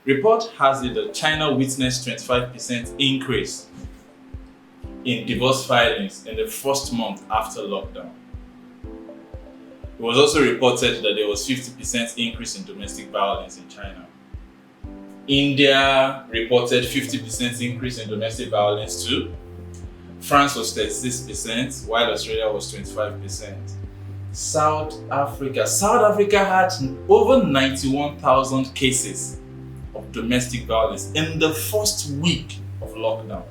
Report has it that China witnessed 25% increase in divorce filings in the first month after lockdown. It was also reported that there was 50% increase in domestic violence in China. India reported 50% increase in domestic violence too. France was 36%, while Australia was 25%. South Africa had over 91,000 cases of domestic violence in the first week of lockdown.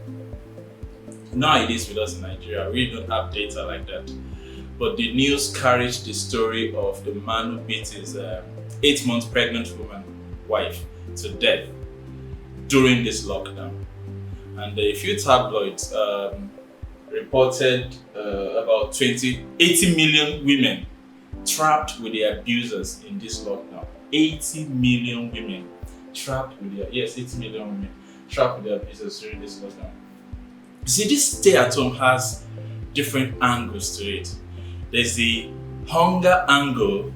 Now it is with us in Nigeria. We don't have data like that. But the news carried the story of the man who beat his 8-month pregnant wife to death during this lockdown. And a few tabloids reported about 80 million women trapped with their abusers in this lockdown. 80 million women trapped with their 80 million women trapped with their abusers during this lockdown. See, this stay-at-home has different angles to it. There's the hunger angle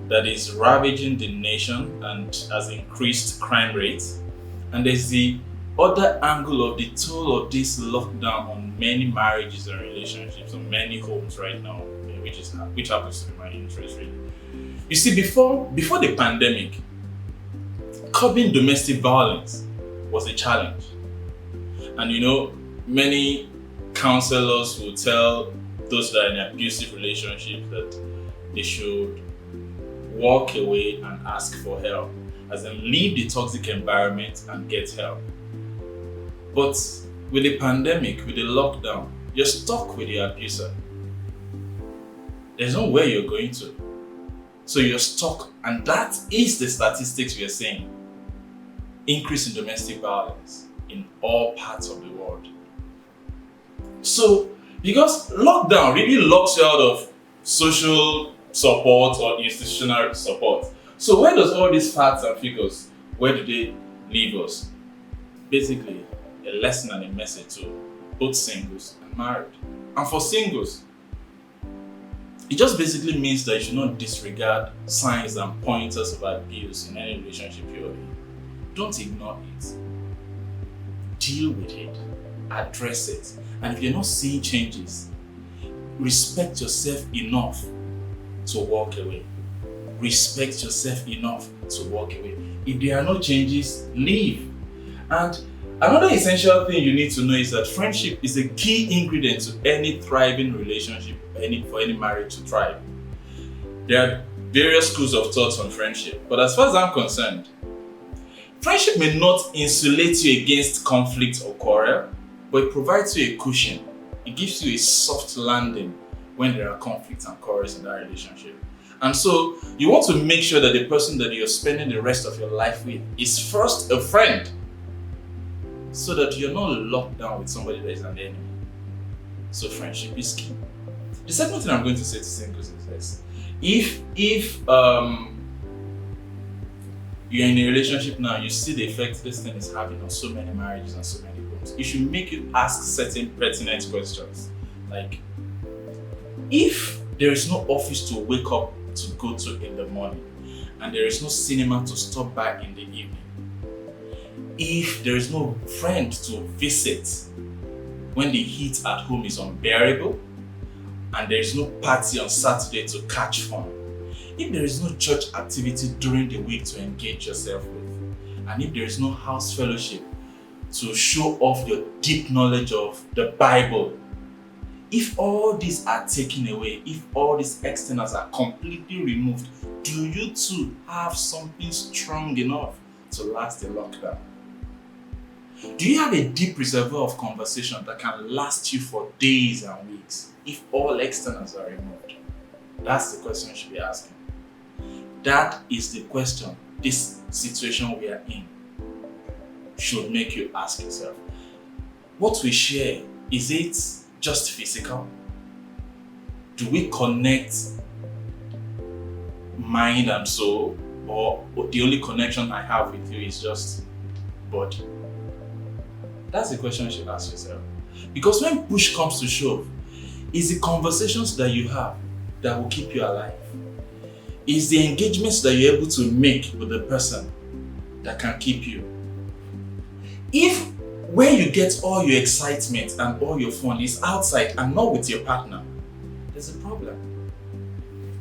that is ravaging the nation and has increased crime rates. And there's the other angle of the toll of this lockdown on many marriages and relationships, on many homes right now, which happens to be my interest really. You see, before the pandemic, curbing domestic violence was a challenge. And many counselors will tell those that are in abusive relationships that they should walk away and ask for help, as in leave the toxic environment and get help. But with the pandemic, with the lockdown, you're stuck with the abuser. There's nowhere you're going to. So you're stuck, and that is the statistics we are saying. Increase in domestic violence in all parts of the world. So, because lockdown really locks you out of social support or institutional support. So where does all these facts and figures, where do they leave us? Basically, a lesson and a message to both singles and married. And for singles, it just basically means that you should not disregard signs and pointers of abuse in any relationship you're in. Don't ignore it. Deal with it. Address it. And if you're not seeing changes, respect yourself enough to walk away. Respect yourself enough to walk away. If there are no changes, leave. And another essential thing you need to know is that friendship is a key ingredient to any thriving relationship, for any marriage to thrive. There are various schools of thought on friendship, but as far as I'm concerned, friendship may not insulate you against conflict or quarrel, but it provides you a cushion. It gives you a soft landing when there are conflicts and quarrels in that relationship. And so you want to make sure that the person that you're spending the rest of your life with is first a friend, so that you're not locked down with somebody that is an enemy. So friendship is key. The second thing I'm going to say to singles is this. If you're in a relationship now, you see the effect this thing is having on so many marriages and so many homes, it should make you ask certain pertinent questions. Like, if there is no office to wake up to go to in the morning, and there is no cinema to stop by in the evening, if there is no friend to visit when the heat at home is unbearable, and there is no party on Saturday to catch fun, if there is no church activity during the week to engage yourself with, and if there is no house fellowship to show off your deep knowledge of the Bible, if all these are taken away, if all these externals are completely removed, do you too have something strong enough to last the lockdown? Do you have a deep reservoir of conversation that can last you for days and weeks if all externals are removed? That's the question you should be asking. That is the question this situation we are in should make you ask yourself. What we share, is it just physical? Do we connect mind and soul, or the only connection I have with you is just body? That's the question you should ask yourself. Because when push comes to shove, it's the conversations that you have that will keep you alive. It's the engagements that you're able to make with the person that can keep you. If where you get all your excitement and all your fun is outside and not with your partner, there's a problem.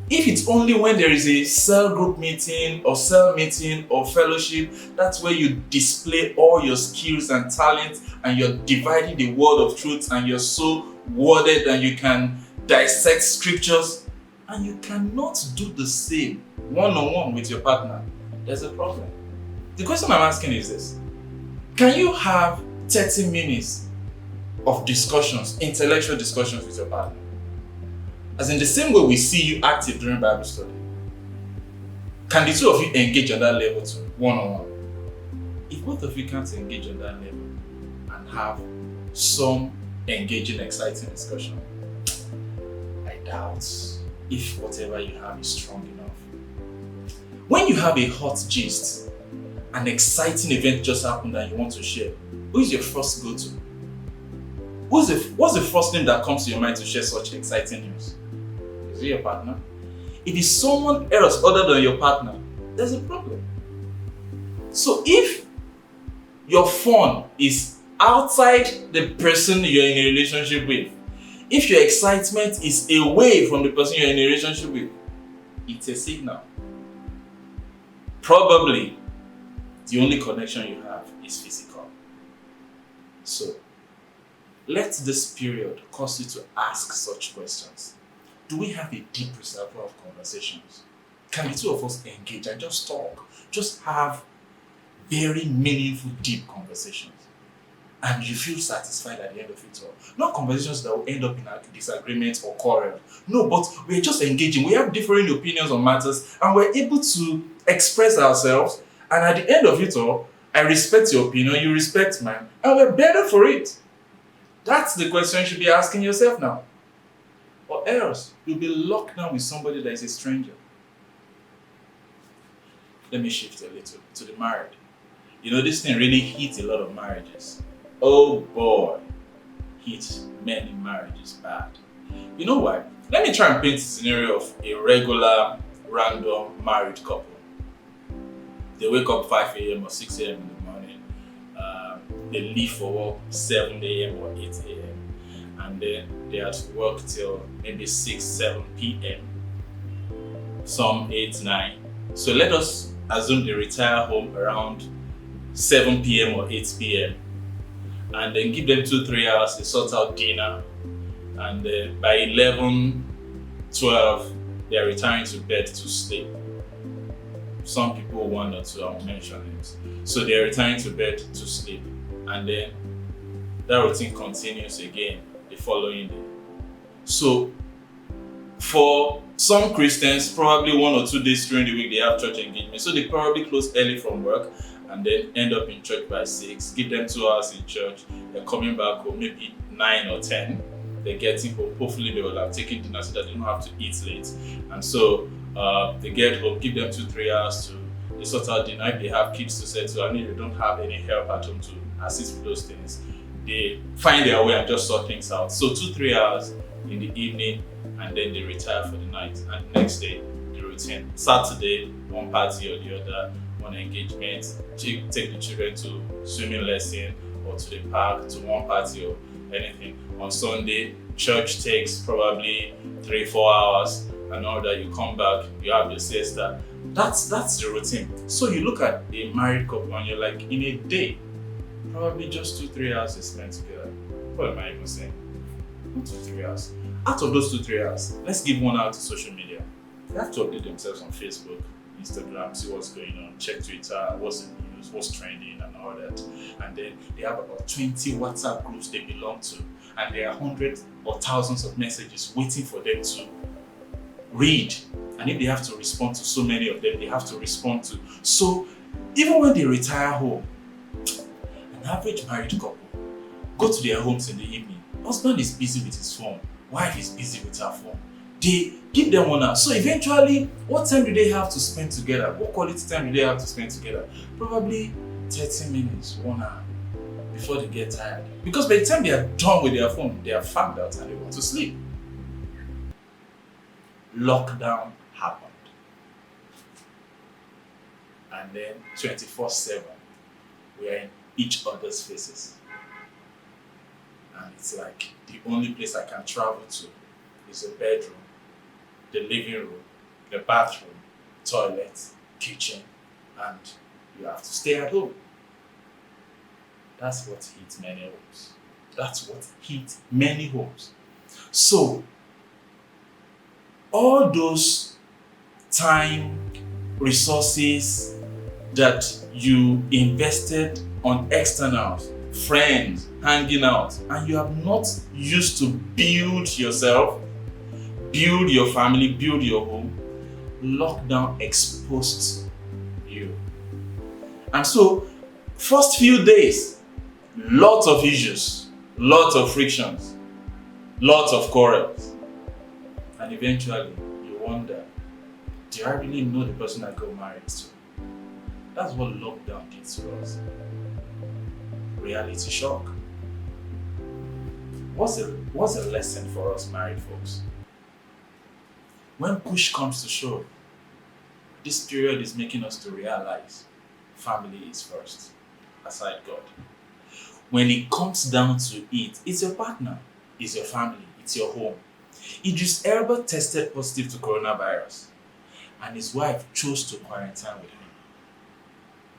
If it's only when there is a cell group meeting or cell meeting or fellowship, that's where you display all your skills and talents and you're dividing the word of truth and you're so worded and you can dissect scriptures and you cannot do the same one-on-one with your partner, there's a problem. The question I'm asking is this: can you have 30 minutes of discussions, intellectual discussions with your partner? As in the same way we see you active during Bible study. Can the two of you engage on that level too, one-on-one? If both of you can't engage on that level and have some engaging, exciting discussion, I doubt if whatever you have is strong enough. When you have a hot gist, an exciting event just happened that you want to share, who is your first go-to? What's the first name that comes to your mind to share such exciting news? Is it your partner? If it's someone else other than your partner, there's a problem. So if your fun is outside the person you're in a relationship with, if your excitement is away from the person you're in a relationship with, it's a signal. Probably the only connection you have is physical. So let this period cause you to ask such questions. Do we have a deep reservoir of conversations? Can the two of us engage and just talk? Just have very meaningful, deep conversations. And you feel satisfied at the end of it all. Not conversations that will end up in a disagreement or quarrel. No, but we're just engaging. We have differing opinions on matters and we're able to express ourselves. And at the end of it all, I respect your opinion, you respect mine, and we're better for it. That's the question you should be asking yourself now. Or else, you'll be locked down with somebody that is a stranger. Let me shift a little to the married. You know, this thing really hits a lot of marriages. Oh boy, hits many marriages bad. You know why? Let me try and paint a scenario of a regular, random married couple. They wake up 5 a.m. or 6 a.m. in the morning. They leave for work 7 a.m. or 8 a.m. And then they are to work till maybe 6, 7 p.m. Some 8, 9. So let us assume they retire home around 7 p.m. or 8 p.m. And then give them 2-3 hours, they sort out dinner. And then by 11, 12, they are retiring to bed to sleep. Some people, 1 or 2, I won't mention names. So they are retiring to bed to sleep. And then that routine continues again the following day. So for some Christians, probably 1 or 2 days during the week they have church engagement. So they probably close early from work and then end up in church by 6. Give them 2 hours in church. They're coming back home maybe 9 or 10. They're getting home. Hopefully they will have taken dinner so that they don't have to eat late. And so they get home, give them 2-3 hours to they sort out dinner. If they have kids to settle, and if they don't have any help at home to assist with those things, they find their way and just sort things out. So 2-3 hours in the evening, and then they retire for the night. And the next day, the routine. Saturday, one party or the other, one engagement, take the children to swimming lesson or to the park, to one party or anything. On Sunday, church takes probably 3-4 hours, and all that. You come back, you have your siesta. That's the routine. So you look at a married couple and you're like, in a day, probably just 2-3 hours they spend together. What am I even saying? 2-3 hours. Out of those 2-3 hours, let's give 1 hour to social media. They have to update themselves on Facebook, Instagram, see what's going on, check Twitter, what's the news, what's trending and all that. And then they have about 20 WhatsApp groups they belong to. And there are hundreds or thousands of messages waiting for them to read. And if they have to respond to so many of them, they have to respond to. So even when they retire home, an average married couple go to their homes in the evening. Husband is busy with his phone. Wife is busy with her phone. They give them 1 hour. So eventually, what time do they have to spend together? What quality time do they have to spend together? Probably 30 minutes, 1 hour before they get tired. Because by the time they are done with their phone, they are fagged out and they want to sleep. Lockdown happened. and then 24/7, we are in each other's faces. And it's like the only place I can travel to is the bedroom, the living room, the bathroom, toilet, kitchen, and you have to stay at home. That's what hits many homes. That's what hits many homes. So, all those time, resources that you invested on externals, friends, hanging out, and you have not used to build yourself, build your family, build your home, lockdown exposed you. And so, first few days, lots of issues, lots of frictions, lots of quarrels. And eventually, you wonder, do I really know the person I got married to? That's what lockdown did to us. Reality shock. What's a lesson for us married folks? When push comes to shove, this period is making us to realize family is first, aside God. When it comes down to it, it's your partner, it's your family, it's your home. Idris Elba tested positive to coronavirus, and his wife chose to quarantine with him.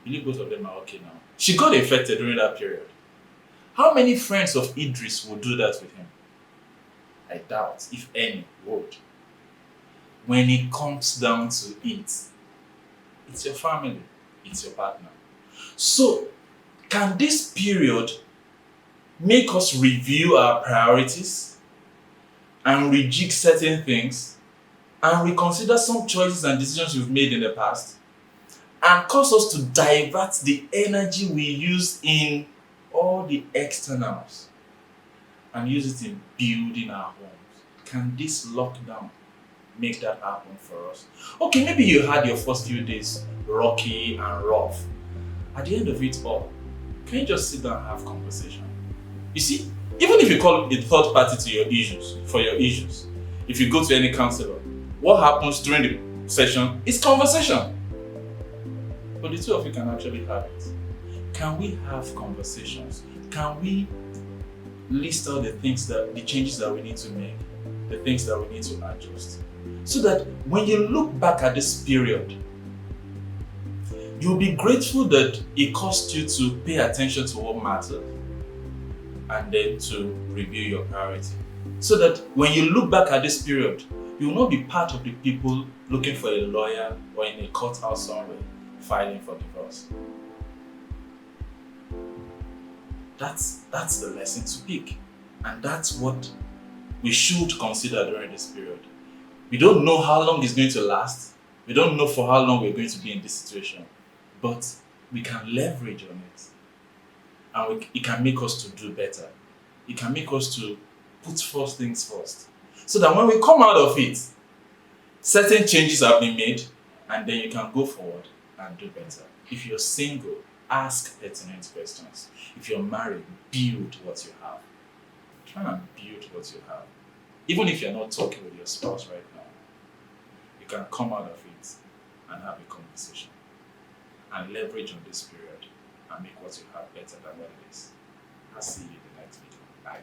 I believe both of them are okay now. She got infected during that period. How many friends of Idris would do that with him? I doubt, if any, would. When it comes down to it, it's your family, it's your partner. So, can this period make us review our priorities and rejig certain things and reconsider some choices and decisions we've made in the past and cause us to divert the energy we use in all the externals and use it in building our homes? Can this lockdown make that happen for us? Okay, maybe you had your first few days rocky and rough. At the end of it all, can you just sit down and have conversation? You see, even if you call a third party to your issues, for your issues, if you go to any counselor, what happens during the session is conversation. But the two of you can actually have it. Can we have conversations? Can we list out the changes that we need to make, the things that we need to adjust? So that when you look back at this period, you'll be grateful that it cost you to pay attention to what matters and then to review your priority. So that when you look back at this period, you will not be part of the people looking for a lawyer or in a courthouse somewhere filing for divorce. That's the lesson to pick. And that's what we should consider during this period. We don't know how long it's going to last. We don't know for how long we're going to be in this situation. But we can leverage on it. And it can make us to do better. It can make us to put first things first. So that when we come out of it, certain changes have been made, and then you can go forward and do better. If you're single, ask pertinent questions. If you're married, build what you have. Try and build what you have. Even if you're not talking with your spouse right now, you can come out of it and have a conversation and leverage on this period and make what you have better than what it is. I'll see you in the next video. Bye.